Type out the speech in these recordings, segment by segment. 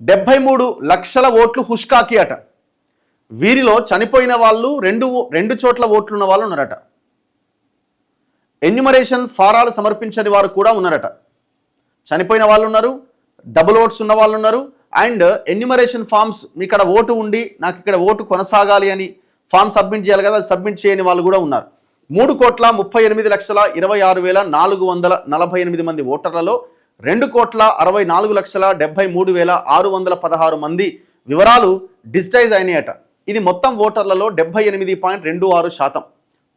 73 లక్షల ఓట్లు హుష్కాకి అట. వీరిలో చనిపోయిన వాళ్ళు రెండు చోట్ల ఓట్లున్న వాళ్ళు ఉన్నారట. ఎన్యుమరేషన్ ఫారాలు సమర్పించని వారు కూడా ఉన్నారట. చనిపోయిన వాళ్ళు ఉన్నారు, డబుల్ ఓట్స్ ఉన్న వాళ్ళు ఉన్నారు, అండ్ ఎన్యుమరేషన్ ఫామ్స్ ఇక్కడ ఓటు ఉండి నాకు ఇక్కడ ఓటు కొనసాగాలి అని ఫామ్ సబ్మిట్ చేయాలి కదా, అది సబ్మిట్ చేయని వాళ్ళు కూడా ఉన్నారు. 3,38,26,448 మంది ఓటర్లలో 2,64,73,616 మంది వివరాలు డిజిటైజ్ అయినాయట. ఇది మొత్తం ఓటర్లలో 78.26%,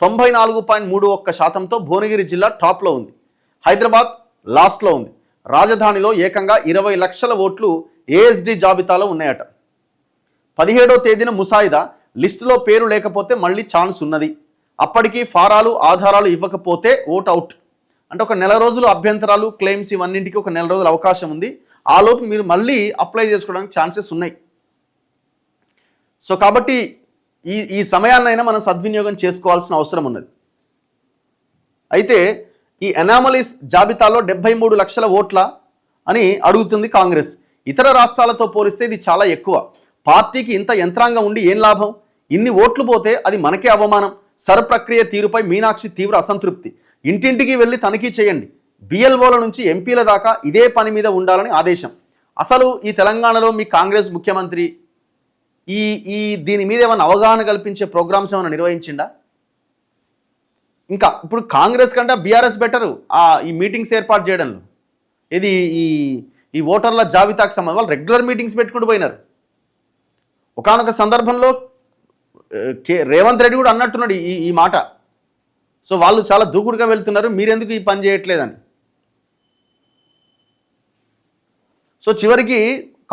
94.31%తో భువనగిరి జిల్లా టాప్లో ఉంది. హైదరాబాద్ లాస్ట్లో ఉంది. రాజధానిలో ఏకంగా 20 లక్షల ఓట్లు ఏఎస్డి జాబితాలో ఉన్నాయట. 17వ తేదీన ముసాయిదా, లిస్టులో పేరు లేకపోతే మళ్ళీ ఛాన్స్ ఉన్నది. అప్పటికి ఫారాలు ఆధారాలు ఇవ్వకపోతే ఓట్ అవుట్. అంటే ఒక నెల రోజులు అభ్యంతరాలు క్లెయిమ్స్ ఇవన్నింటికి ఒక నెల రోజుల అవకాశం ఉంది. ఆలోపు మీరు మళ్ళీ అప్లై చేసుకోవడానికి ఛాన్సెస్ ఉన్నాయి. సో కాబట్టి ఈ సమయాన్నైనా మనం సద్వినియోగం చేసుకోవాల్సిన అవసరం ఉన్నది. అయితే ఈ అనామలీస్ జాబితాలో 73 లక్షల ఓట్ల అని అడుగుతుంది కాంగ్రెస్. ఇతర రాష్ట్రాలతో పోలిస్తే ఇది చాలా ఎక్కువ. పార్టీకి ఇంత యంత్రాంగం ఉండి ఏం లాభం? ఇన్ని ఓట్లు పోతే అది మనకే అవమానం. సర్ ప్రక్రియ తీరుపై మీనాక్షి తీవ్ర అసంతృప్తి. ఇంటింటికి వెళ్ళి తనిఖీ చేయండి. బిఎల్ఓల నుంచి ఎంపీల దాకా ఇదే పని మీద ఉండాలని ఆదేశం. అసలు ఈ తెలంగాణలో మీ కాంగ్రెస్ ముఖ్యమంత్రి దీని మీద ఏమైనా అవగాహన కల్పించే ప్రోగ్రామ్స్ ఏమైనా నిర్వహించిండా? ఇంకా ఇప్పుడు కాంగ్రెస్ కంటే బీఆర్ఎస్ బెటరు ఈ మీటింగ్స్ ఏర్పాటు చేయడంలో. ఇది ఈ ఓటర్ల జాబితాకు సంబంధం వాళ్ళు రెగ్యులర్ మీటింగ్స్ పెట్టుకుంటూ పోయినారు. ఒకానొక సందర్భంలో రేవంత్ రెడ్డి కూడా అన్నట్టున్నాడు ఈ మాట. సో వాళ్ళు చాలా దూకుడుగా వెళ్తున్నారు, మీరెందుకు ఈ పని చేయట్లేదని. సో చివరికి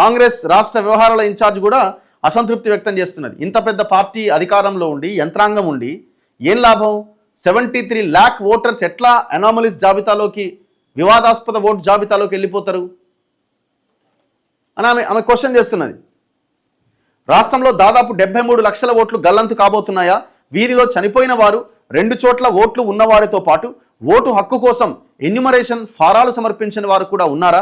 కాంగ్రెస్ రాష్ట్ర వ్యవహారాల ఇన్ఛార్జ్ కూడా అసంతృప్తి వ్యక్తం చేస్తున్నది. ఇంత పెద్ద పార్టీ అధికారంలో ఉండి యంత్రాంగం ఉండి ఏం లాభం? 73 lakh ఓటర్స్ ఎట్లా అనామలీస్ జాబితాలోకి, వివాదాస్పద ఓటు జాబితాలోకి వెళ్ళిపోతారు అని ఆమె క్వశ్చన్ చేస్తున్నది. రాష్ట్రంలో దాదాపు 73 లక్షల ఓట్లు గల్లంతు కాబోతున్నాయా? వీరిలో చనిపోయిన వారు, 2 చోట్ల ఓట్లు ఉన్నవారితో పాటు ఓటు హక్కు కోసం ఎన్యుమరేషన్ ఫారాలు సమర్పించిన వారు కూడా ఉన్నారా?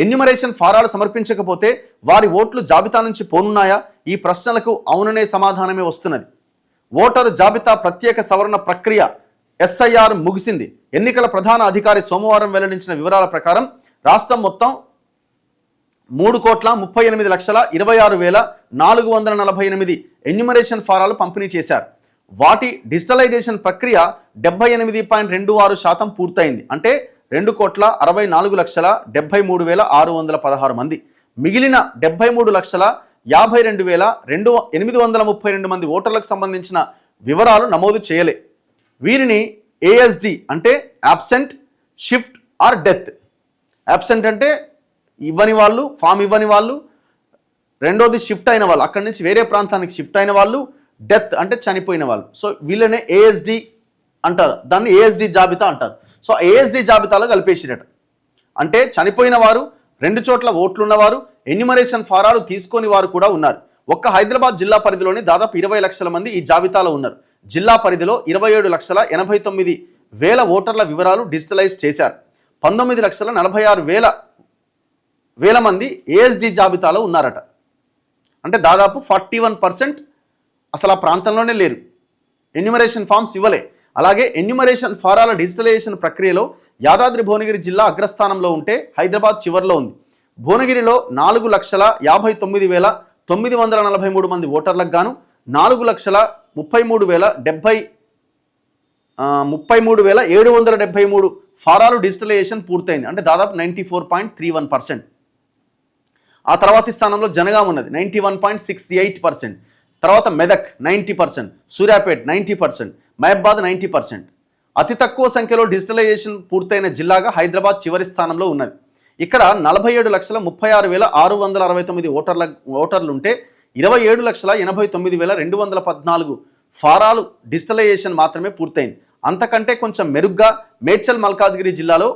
ఎన్యుమరేషన్ ఫారాలు సమర్పించకపోతే వారి ఓట్లు జాబితా నుంచి పోనున్నాయా? ఈ ప్రశ్నలకు అవుననే సమాధానమే వస్తున్నది. ఓటరు జాబితా ప్రత్యేక సవరణ ప్రక్రియ ఎస్ఐఆర్ ముగిసింది. ఎన్నికల ప్రధాన అధికారి సోమవారం వెల్లడించిన వివరాల ప్రకారం రాష్ట్రం మొత్తం 3,38,26,448 ఎన్యుమరేషన్ ఫారాలు పంపిణీ చేశారు. వాటి డిజిటలైజేషన్ ప్రక్రియ 78.26% పూర్తయింది. అంటే 2,64,73,616 మంది. మిగిలిన 73,52,832 మంది ఓటర్లకు సంబంధించిన వివరాలు నమోదు చేయలే. వీరిని ఏఎస్డి అంటే absent, shift R death. Absent అంటే ఇవ్వని వాళ్ళు, ఫామ్ ఇవ్వని వాళ్ళు. రెండోది షిఫ్ట్ అయిన వాళ్ళు, అక్కడి నుంచి వేరే ప్రాంతానికి షిఫ్ట్ అయిన వాళ్ళు. డెత్ అంటే చనిపోయిన వాళ్ళు. సో వీళ్ళనే ఏఎస్డి అంటారు, దాన్ని ఏఎస్డి జాబితా అంటారు. సో ఏఎస్డి జాబితాలో కలిపేసిరట. అంటే చనిపోయిన వారు, 2 చోట్ల ఓట్లున్నవారు, ఎన్యుమరేషన్ ఫారాలు తీసుకొని వారు కూడా ఉన్నారు. ఒక్క హైదరాబాద్ జిల్లా పరిధిలోని దాదాపు 20 లక్షల మంది ఈ జాబితాలో ఉన్నారు. జిల్లా పరిధిలో 27,89,000 ఓటర్ల వివరాలు డిజిటలైజ్ చేశారు. 19,46,000 మంది ఏఎస్డి జాబితాలో ఉన్నారట. అంటే దాదాపు 41% అసలు ఆ ప్రాంతంలోనే లేరు. ఎన్యుమరేషన్ ఫామ్స్ ఇవ్వలే. అలాగే ఎన్యుమరేషన్ ఫారాల డిజిటలైజేషన్ ప్రక్రియలో యాదాద్రి భువనగిరి జిల్లా అగ్రస్థానంలో ఉంటే హైదరాబాద్ చివరిలో ఉంది. భువనగిరిలో 4,53,943 మంది ఓటర్లకు గాను 4,33,773 ఫారాలు డిజిటలైజేషన్ పూర్తయింది. అంటే దాదాపు 94.31%. ఆ తర్వాతి స్థానంలో జనగాం ఉన్నది 91.68%. తర్వాత మెదక్ 90%, సూర్యాపేట్ 90%, మహబాద్ 90%. అతి తక్కువ సంఖ్యలో డిజిటలైజేషన్ పూర్తయిన జిల్లాగా హైదరాబాద్ చివరి స్థానంలో ఉన్నది. ఇక్కడ 47,36,669 ఓటర్లుంటే 27,89,214 ఫారాలు డిజిటలైజేషన్ మాత్రమే పూర్తయింది. అంతకంటే కొంచెం మెరుగ్గా మేడ్చల్ మల్కాజ్గిరి జిల్లాలో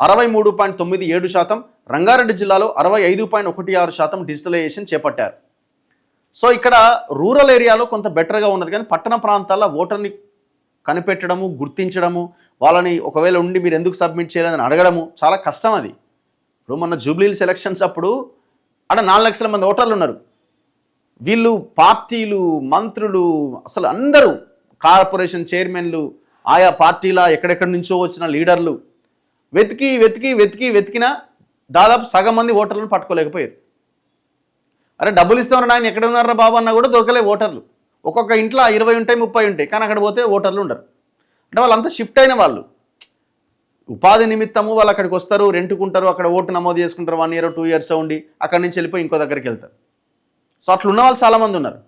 63.97%, రంగారెడ్డి జిల్లాలో 65.16% డిజిటలైజేషన్ చేపట్టారు. సో ఇక్కడ రూరల్ ఏరియాలో కొంత బెటర్గా ఉన్నది, కానీ పట్టణ ప్రాంతాల్లో ఓటర్ని కనిపెట్టడము, గుర్తించడము, వాళ్ళని ఒకవేళ ఉండి మీరు ఎందుకు సబ్మిట్ చేయలేదని అడగడము చాలా కష్టం. అది ఇప్పుడు మొన్న జూబ్లీహిల్స్ ఎలక్షన్స్ అప్పుడు అక్కడ 4 లక్షల మంది ఓటర్లు ఉన్నారు. వీళ్ళు పార్టీలు, మంత్రులు, అసలు అందరూ కార్పొరేషన్ చైర్మన్లు, ఆయా పార్టీల ఎక్కడెక్కడి నుంచో వచ్చిన లీడర్లు వెతికినా దాదాపు సగం మంది ఓటర్లను పట్టుకోలేకపోయారు. అరే డబ్బులు ఇస్తామని ఆయన ఎక్కడ ఉన్నారా బాబు అన్నా కూడా దొరకలే ఓటర్లు. ఒక్కొక్క ఇంట్లో 20 ఉంటాయి, 30 ఉంటాయి, కానీ అక్కడ పోతే ఓటర్లు ఉండరు. అంటే వాళ్ళంతా షిఫ్ట్ అయిన వాళ్ళు, ఉపాధి నిమిత్తము వాళ్ళు అక్కడికి వస్తారు, రెంట్కుంటారు, అక్కడ ఓటు నమోదు చేసుకుంటారు, 1 year 2 years ఉండి అక్కడి నుంచి వెళ్ళిపోయి ఇంకో దగ్గరికి వెళ్తారు. సో అట్లా ఉన్న వాళ్ళు చాలామంది ఉన్నారు.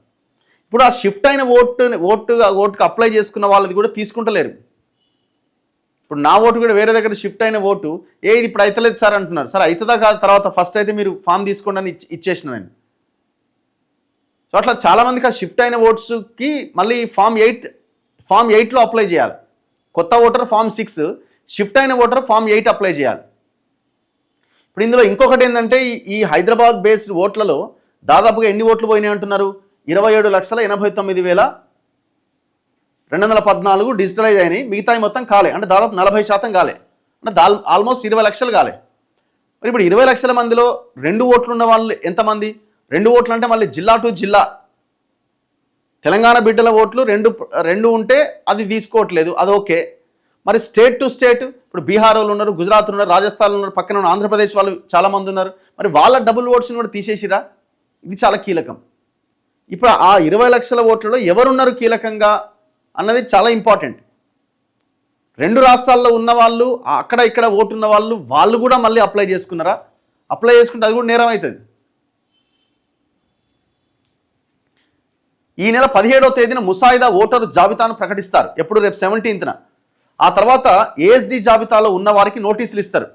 ఇప్పుడు ఆ షిఫ్ట్ అయిన ఓటుకు అప్లై చేసుకున్న వాళ్ళది కూడా తీసుకుంటలేరు. ఇప్పుడు నా ఓటు కూడా వేరే దగ్గర షిఫ్ట్ అయిన ఓటు ఇది ఇప్పుడు అవుతలేదు సార్ అంటున్నారు. సార్ అవుతుందా కాదు, తర్వాత ఫస్ట్ అయితే మీరు ఫామ్ తీసుకోండి అని ఇచ్చేసిన నేను. సో అట్లా చాలామందికి ఆ షిఫ్ట్ అయిన ఓట్స్కి మళ్ళీ ఫామ్ 8లో అప్లై చేయాలి. కొత్త ఓటర్ ఫామ్ 6, షిఫ్ట్ అయిన ఓటర్ ఫామ్ 8 అప్లై చేయాలి. ఇప్పుడు ఇందులో ఇంకొకటి ఏంటంటే ఈ హైదరాబాద్ బేస్డ్ ఓట్లలో దాదాపుగా ఎన్ని ఓట్లు పోయినాయి అంటున్నారు? 27,89,214 డిజిటలైజ్ అయినాయి, మిగతాయి మొత్తం కాలే. అంటే దాదాపు 40% కాలే, అంటే ఆల్మోస్ట్ 20 లక్షలు కాలే. మరి ఇప్పుడు 20 లక్షల మందిలో 2 ఓట్లు ఉన్న వాళ్ళు ఎంతమంది? 2 ఓట్లు అంటే మళ్ళీ జిల్లా టు జిల్లా, తెలంగాణ బిడ్డల ఓట్లు 2 ఉంటే అది తీసుకోవట్లేదు, అది ఓకే. మరి స్టేట్ టు స్టేట్, ఇప్పుడు బీహార్ వాళ్ళు ఉన్నారు, గుజరాత్ ఉన్నారు, రాజస్థాన్ ఉన్నారు, పక్కన ఉన్న ఆంధ్రప్రదేశ్ వాళ్ళు చాలామంది ఉన్నారు. మరి వాళ్ళ డబుల్ ఓట్స్ని కూడా తీసేసిరా? ఇది చాలా కీలకం. ఇప్పుడు ఆ 20 లక్షల ఓట్లలో ఎవరున్నారు కీలకంగా అన్నది చాలా ఇంపార్టెంట్. 2 రాష్ట్రాల్లో ఉన్న వాళ్ళు, అక్కడ ఇక్కడ ఓటు ఉన్న వాళ్ళు కూడా మళ్ళీ అప్లై చేసుకున్నారా? అప్లై చేసుకుంటే అది కూడా నేరం అవుతుంది. ఈ నెల 17వ తేదీన ముసాయిదా ఓటరు జాబితాను ప్రకటిస్తారు. ఎప్పుడు? రేపు 17న. ఆ తర్వాత ఏఎస్డి జాబితాలో ఉన్న వారికి నోటీసులు ఇస్తారు.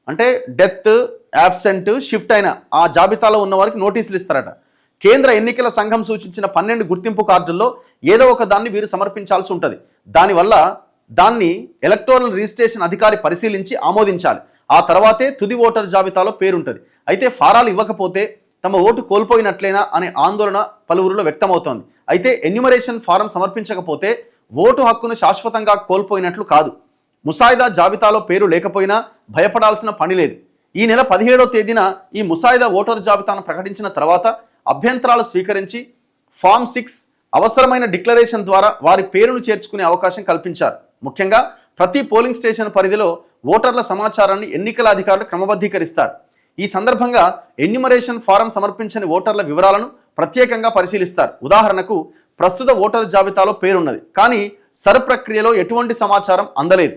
అంటే డెత్, యాబ్సెంట్, షిఫ్ట్ అయిన ఆ జాబితాలో ఉన్న వారికి నోటీసులు ఇస్తారట. కేంద్ర ఎన్నికల సంఘం సూచించిన 12 గుర్తింపు కార్డుల్లో ఏదో ఒక దాన్ని వీరు సమర్పించాల్సి ఉంటుంది. దానివల్ల దాన్ని ఎలక్టోరల్ రిజిస్ట్రేషన్ అధికారి పరిశీలించి ఆమోదించాలి. ఆ తర్వాతే తుది ఓటర్ జాబితాలో పేరుంటుంది. అయితే ఫారాలు ఇవ్వకపోతే తమ ఓటు కోల్పోయినట్లేనా అనే ఆందోళన పలువురిలో వ్యక్తమవుతోంది. అయితే ఎన్యూమరేషన్ ఫారం సమర్పించకపోతే ఓటు హక్కును శాశ్వతంగా కోల్పోయినట్లు కాదు. ముసాయిదా జాబితాలో పేరు లేకపోయినా భయపడాల్సిన పని లేదు. ఈ నెల 17వ తేదీన ఈ ముసాయిదా ఓటర్ జాబితాను ప్రకటించిన తర్వాత అభ్యంతరాలు స్వీకరించి ఫామ్ 6 అవసరమైన డిక్లరేషన్ ద్వారా వారి పేరును చేర్చుకునే అవకాశం కల్పించారు. ముఖ్యంగా ప్రతి పోలింగ్ స్టేషన్ పరిధిలో ఓటర్ల సమాచారాన్ని ఎన్నికల అధికారులు క్రమబద్ధీకరిస్తారు. ఈ సందర్భంగా ఎన్యూమరేషన్ ఫారం సమర్పించని ఓటర్ల వివరాలను ప్రత్యేకంగా పరిశీలిస్తారు. ఉదాహరణకు ప్రస్తుత ఓటర్ జాబితాలో పేరున్నది, కానీ సర్ ప్రక్రియలో ఎటువంటి సమాచారం అందలేదు.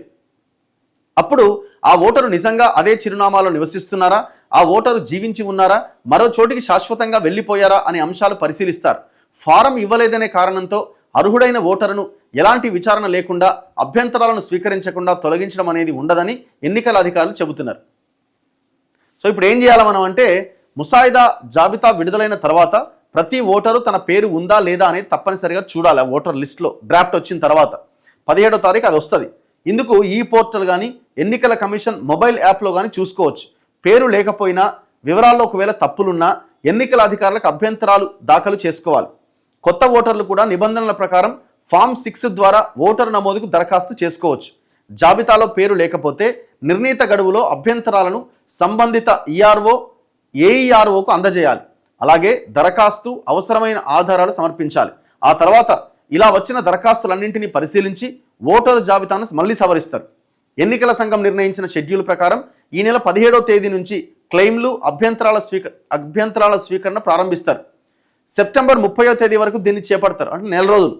అప్పుడు ఆ ఓటరు నిజంగా అదే చిరునామాలో నివసిస్తున్నారా, ఆ ఓటరు జీవించి ఉన్నారా, మరో చోటికి శాశ్వతంగా వెళ్ళిపోయారా అనే అంశాలు పరిశీలిస్తారు. ఫారం ఇవ్వలేదనే కారణంతో అర్హుడైన ఓటరును ఎలాంటి విచారణ లేకుండా అభ్యంతరాలను స్వీకరించకుండా తొలగించడం అనేది ఉండదని ఎన్నికల అధికారులు చెబుతున్నారు. సో ఇప్పుడు ఏం చేయాలి మనం అంటే, ముసాయిదా జాబితా విడుదలైన తర్వాత ప్రతి ఓటరు తన పేరు ఉందా లేదా అనేది తప్పనిసరిగా చూడాలి. ఆ ఓటర్ లిస్ట్లో డ్రాఫ్ట్ వచ్చిన తర్వాత 17వ తారీఖు అది వస్తుంది. ఇందుకు ఈ పోర్టల్ కానీ ఎన్నికల కమిషన్ మొబైల్ యాప్లో కానీ చూసుకోవచ్చు. పేరు లేకపోయినా, వివరాల్లో ఒకవేళ తప్పులున్నా ఎన్నికల అధికారులకు అభ్యంతరాలు దాఖలు చేసుకోవాలి. కొత్త ఓటర్లు కూడా నిబంధనల ప్రకారం ఫామ్ 6 ద్వారా ఓటరు నమోదుకు దరఖాస్తు చేసుకోవచ్చు. జాబితాలో పేరు లేకపోతే నిర్ణీత గడువులో అభ్యంతరాలను సంబంధిత ఈఆర్ఓ, ఏఈఆర్ఓకు అందజేయాలి. అలాగే దరఖాస్తు, అవసరమైన ఆధారాలు సమర్పించాలి. ఆ తర్వాత ఇలా వచ్చిన దరఖాస్తులన్నింటినీ పరిశీలించి ఓటరు జాబితాను మళ్ళీ సవరిస్తారు. ఎన్నికల సంఘం నిర్ణయించిన షెడ్యూల్ ప్రకారం ఈ నెల 17వ తేదీ నుంచి క్లెయిమ్లు, అభ్యంతరాల స్వీకరణ ప్రారంభిస్తారు. సెప్టెంబర్ 30వ తేదీ వరకు దీన్ని చేపడతారు, అంటే నెల రోజులు.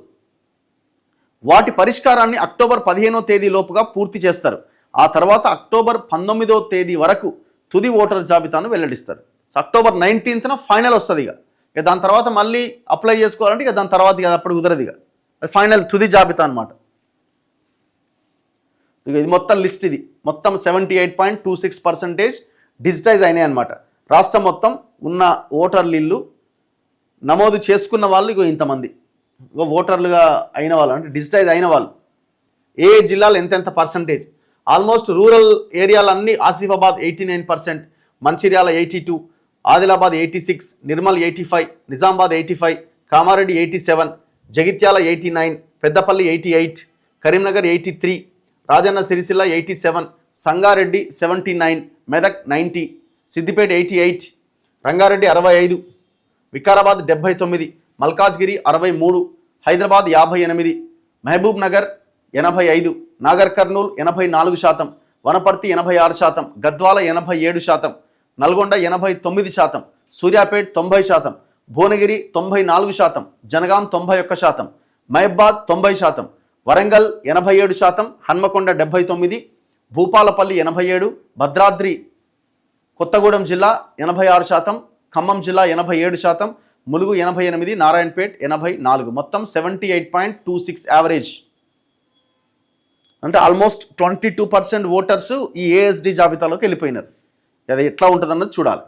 వాటి పరిష్కారాన్ని అక్టోబర్ 15వ తేదీ లోపుగా పూర్తి చేస్తారు. ఆ తర్వాత అక్టోబర్ 19వ తేదీ వరకు తుది ఓటర్ జాబితాను వెల్లడిస్తారు. అక్టోబర్ 19న ఫైనల్ వస్తుంది. ఇక దాని తర్వాత మళ్ళీ అప్లై చేసుకోవాలంటే ఇక దాని తర్వాత ఇక అప్పుడు కుదరదు. ఇక ఫైనల్ తుది జాబితా అనమాట. ఇక ఇది మొత్తం లిస్ట్, ఇది మొత్తం 78.26% డిజిటైజ్ అయినాయి అనమాట. రాష్ట్రం మొత్తం ఉన్న ఓటర్లు ఇల్లు నమోదు చేసుకున్న వాళ్ళు ఇగో ఇంతమంది, ఇగో ఓటర్లుగా అయిన వాళ్ళు, అంటే డిజిటైజ్ అయిన వాళ్ళు ఏ జిల్లాలో ఎంతెంత పర్సంటేజ్. ఆల్మోస్ట్ రూరల్ ఏరియాలన్నీ ఆసిఫాబాద్ 89%, మంచిర్యాల 82, ఆదిలాబాద్ 86, నిర్మల్ 85, నిజామాబాద్ 85, కామారెడ్డి 87, జగిత్యాల 89, పెద్దపల్లి 88, కరీంనగర్ 83, రాజన్న సిరిసిల్ల 87, సంగారెడ్డి 79, మెదక్ 90, సిద్దిపేట 88, రంగారెడ్డి 65, వికారాబాద్ 79, మల్కాజ్గిరి 63, హైదరాబాద్ 58, మహబూబ్ నగర్ 85, నాగర్ కర్నూల్ 84%, వనపర్తి 86%, గద్వాల 87%, నల్గొండ 89%, సూర్యాపేట్ 90%, భువనగిరి 94%, జనగాం 91%, మహబాద్ 90%, వరంగల్ 87%, హన్మకొండ 79, భూపాలపల్లి 87, భద్రాద్రి కొత్తగూడెం జిల్లా 86%, ఖమ్మం జిల్లా 87%, ములుగు 88, నారాయణపేట్ 84, మొత్తం 78.26 యావరేజ్. అంటే ఆల్మోస్ట్ 22% ఓటర్స్ ఈ ఏఎస్డి జాబితాలోకి వెళ్ళిపోయినారు. అది ఎట్లా ఉంటుంది అన్నది చూడాలి.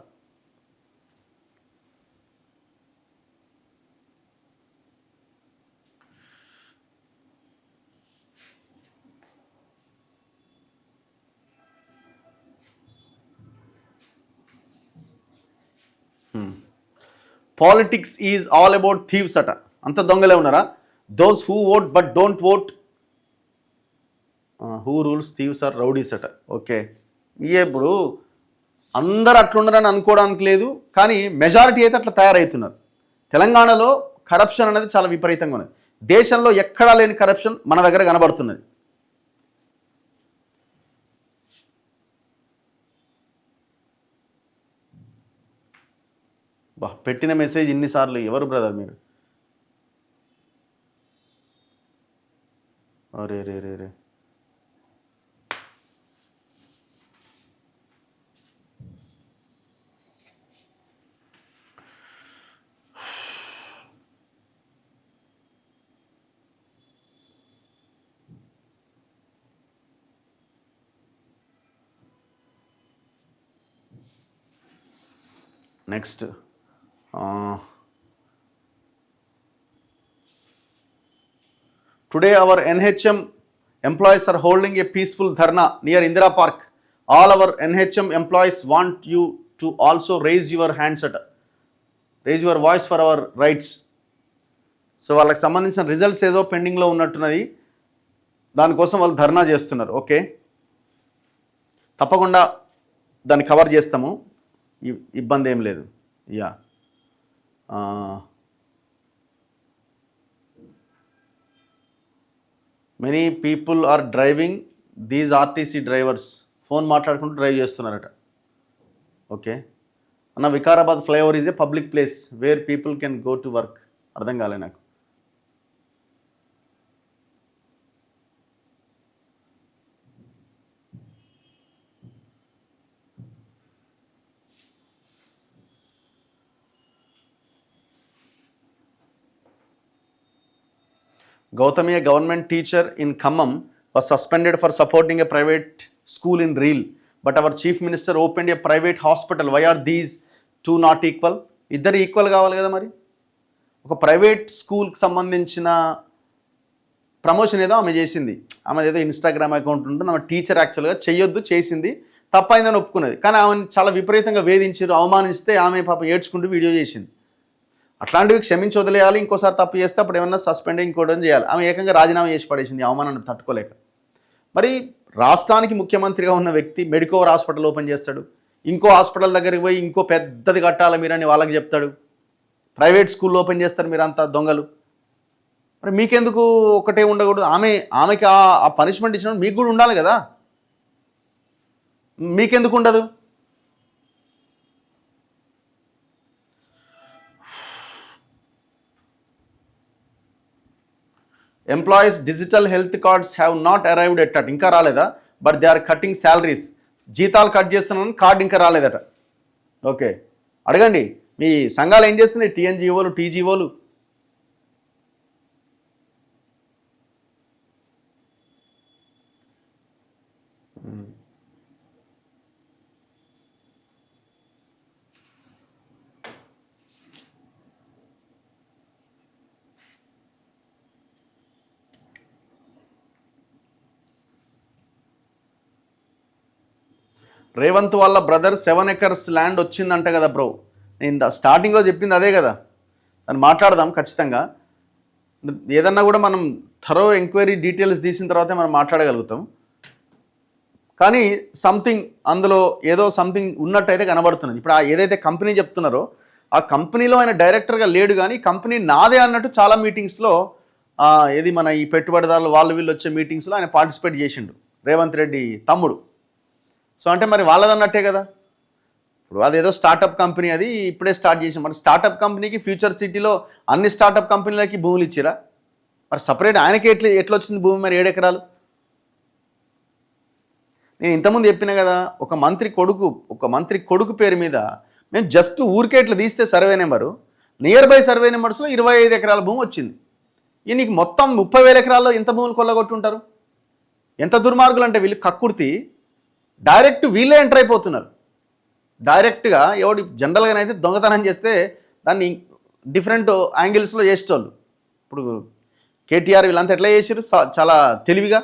Politics is all about thieves అట. అంత దొంగలే ఉన్నారా? Those who vote but don't vote, who rules thieves are rowdies అట. ఓకే, ఇప్పుడు అందరు అట్లుండరని అనుకోవడానికి లేదు, కానీ మెజారిటీ అయితే అట్లా తయారవుతున్నారు. తెలంగాణలో కరప్షన్ అనేది చాలా విపరీతంగా ఉన్నది. దేశంలో ఎక్కడా లేని కరప్షన్ మన దగ్గర కనబడుతున్నది. పెట్టిన మెసేజ్ ఇన్నిసార్లు ఎవరు బ్రదర్ మీరు? అరే రే రే రే next Today our NHM employees are holding a peaceful dharna near Indira Park. All our NHM employees want you to also raise your hands at, raise your voice for our rights. So వాళ్ళకి సంబంధించిన results ఏదో పెండింగ్లో ఉన్నట్టున్నది, దానికోసం వాళ్ళు ధర్నా చేస్తున్నారు. Okay, తప్పకుండా దాన్ని cover చేస్తాము, ఇబ్బంది ఏం లేదు. Yeah, many people are driving these RTC drivers. Phone మాట్లాడుకుంటూ డ్రైవ్ చేస్తున్నారట. ఓకే అన్న, Vikarabad flyover is a public place where people can go to work. అర్థం కాలే నాకు. Gautami, a government teacher in Khammam, was suspended for supporting a private school in Reel. But our chief minister opened a private hospital. Why are these two not equal? ఇద్దరు equal కావాలి కదా మరి. ఒక private స్కూల్కి సంబంధించిన promotion ఏదో ఆమె చేసింది. ఆమె ఏదో ఇన్స్టాగ్రామ్ అకౌంట్ ఉంటుంది, ఆమె టీచర్ యాక్చువల్గా చేయొద్దు, చేసింది, తప్పైందని ఒప్పుకున్నది. కానీ ఆమెను చాలా విపరీతంగా వేధించారు, అవమానిస్తే ఆమె పాప ఏడ్చుకుంటూ వీడియో చేసింది. అట్లాంటివి క్షమించి వదిలేయాలి. ఇంకోసారి తప్పు చేస్తే అప్పుడు ఏమన్నా సస్పెండ్ ఇంకోటి చేయాలి. ఆమె ఏకంగా రాజీనామా చేసి పడేసింది అవమానాన్ని తట్టుకోలేక. మరి రాష్ట్రానికి ముఖ్యమంత్రిగా ఉన్న వ్యక్తి మెడికోవర్ హాస్పిటల్ ఓపెన్ చేస్తాడు, ఇంకో హాస్పిటల్ దగ్గరికి పోయి ఇంకో పెద్దది కట్టాలి మీరని వాళ్ళకి చెప్తాడు, ప్రైవేట్ స్కూల్ ఓపెన్ చేస్తారు మీరంతా దొంగలు. మరి మీకెందుకు ఒకటే ఉండకూడదు? ఆమెకి ఆ పనిష్మెంట్ ఇచ్చినప్పుడు మీకు కూడా ఉండాలి కదా, మీకెందుకు ఉండదు? Employees digital health cards have not arrived at at. ఇంకా రాలేదా? But they are cutting salaries. జీతాలు కట్ చేస్తున్నాను, కార్డు ఇంకా రాలేదట. ఓకే, అడగండి మీ సంఘాలు ఏం చేస్తున్నాయి, టీఎన్జిఓలు, టీజీఓలు. రేవంత్ వాళ్ళ బ్రదర్ 7 acres ల్యాండ్ వచ్చిందంట కదా బ్రో. నేను స్టార్టింగ్లో చెప్పింది అదే కదా, దాన్ని మాట్లాడదాం ఖచ్చితంగా. ఏదన్నా కూడా మనం థరో ఎంక్వైరీ డీటెయిల్స్ తీసిన తర్వాతే మనం మాట్లాడగలుగుతాం. కానీ సంథింగ్ అందులో ఏదో సంథింగ్ ఉన్నట్టయితే కనబడుతున్నది. ఇప్పుడు ఆ ఏదైతే కంపెనీ చెప్తున్నారో ఆ కంపెనీలో ఆయన డైరెక్టర్గా లేడు, కానీ కంపెనీ నాదే అన్నట్టు చాలా మీటింగ్స్లో ఏది మన ఈ పెట్టుబడిదారులు వాళ్ళు వీళ్ళు వచ్చే మీటింగ్స్లో ఆయన పార్టిసిపేట్ చేసిండు, రేవంత్ రెడ్డి తమ్ముడు. సో అంటే మరి వాళ్ళదన్నట్టే కదా. ఇప్పుడు అదేదో స్టార్టప్ కంపెనీ, అది ఇప్పుడే స్టార్ట్ చేసాం. మరి స్టార్టప్ కంపెనీకి ఫ్యూచర్ సిటీలో అన్ని స్టార్టప్ కంపెనీలకి భూములు ఇచ్చిరా? మరి సపరేట్ ఆయనకి ఎట్లా వచ్చింది భూమి మరి 7 ఎకరాలు? నేను ఇంతకుముందు చెప్పిన కదా, ఒక మంత్రి కొడుకు పేరు మీద మేము జస్ట్ ఊరికే ఇట్లా తీస్తే survey number, nearby survey నెంబర్స్లో 25 ఎకరాల భూమి వచ్చింది. ఈ నీకు మొత్తం 30,000 ఎకరాల్లో ఎంత భూములు కొల్లగొట్టుంటారు? ఎంత దుర్మార్గులు అంటే వీళ్ళు కక్కుర్తి డైరెక్ట్ వీళ్ళే ఎంటర్ అయిపోతున్నారు. డైరెక్ట్గా ఎవడి జనరల్గానైతే దొంగతనం చేస్తే దాన్ని డిఫరెంట్ యాంగిల్స్లో చేసేటోళ్ళు. ఇప్పుడు కేటీఆర్ వీళ్ళంతా ఎట్లా చేసారు చాలా తెలివిగా.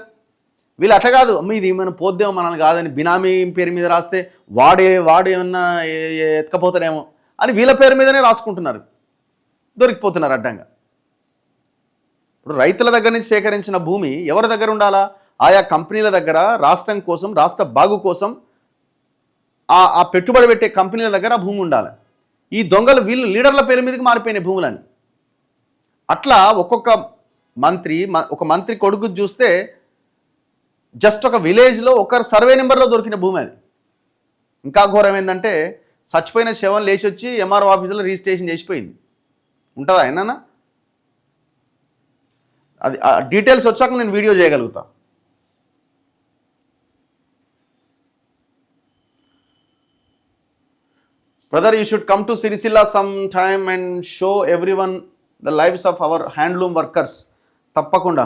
వీళ్ళు అట్లా కాదు, అమ్మ ఇది మనం పోద్దేమో మనల్ని కాదని బినామీ పేరు మీద రాస్తే వాడు ఏమన్నా ఎత్తుకపోతాడేమో అని వీళ్ళ పేరు మీదనే రాసుకుంటున్నారు, దొరికిపోతున్నారు అడ్డంగా. ఇప్పుడు రైతుల దగ్గర నుంచి సేకరించిన భూమి ఎవరి దగ్గర ఉండాలా? ఆయా కంపెనీల దగ్గర, రాష్ట్రం కోసం, రాష్ట్ర బాగు కోసం ఆ పెట్టుబడి పెట్టే కంపెనీల దగ్గర భూమి ఉండాలి. ఈ దొంగలు వీళ్ళు లీడర్ల పేరు మీదకి మారిపోయినాయి భూములని. అట్లా ఒక మంత్రి కొడుకు చూస్తే జస్ట్ ఒక విలేజ్లో ఒకరు సర్వే నెంబర్లో దొరికిన భూమి అది. ఇంకా ఘోరం ఏంటంటే చచ్చిపోయిన శవం లేచి వచ్చి ఎంఆర్ఓ ఆఫీసులో రిజిస్ట్రేషన్ చేసిపోయింది. ఉంటుందా ఏమన్నా? అది డీటెయిల్స్ వచ్చాక నేను video చేయగలుగుతా. Brother, you should come to Siricilla sometime and show everyone the lives of our handloom workers. తప్పకుండా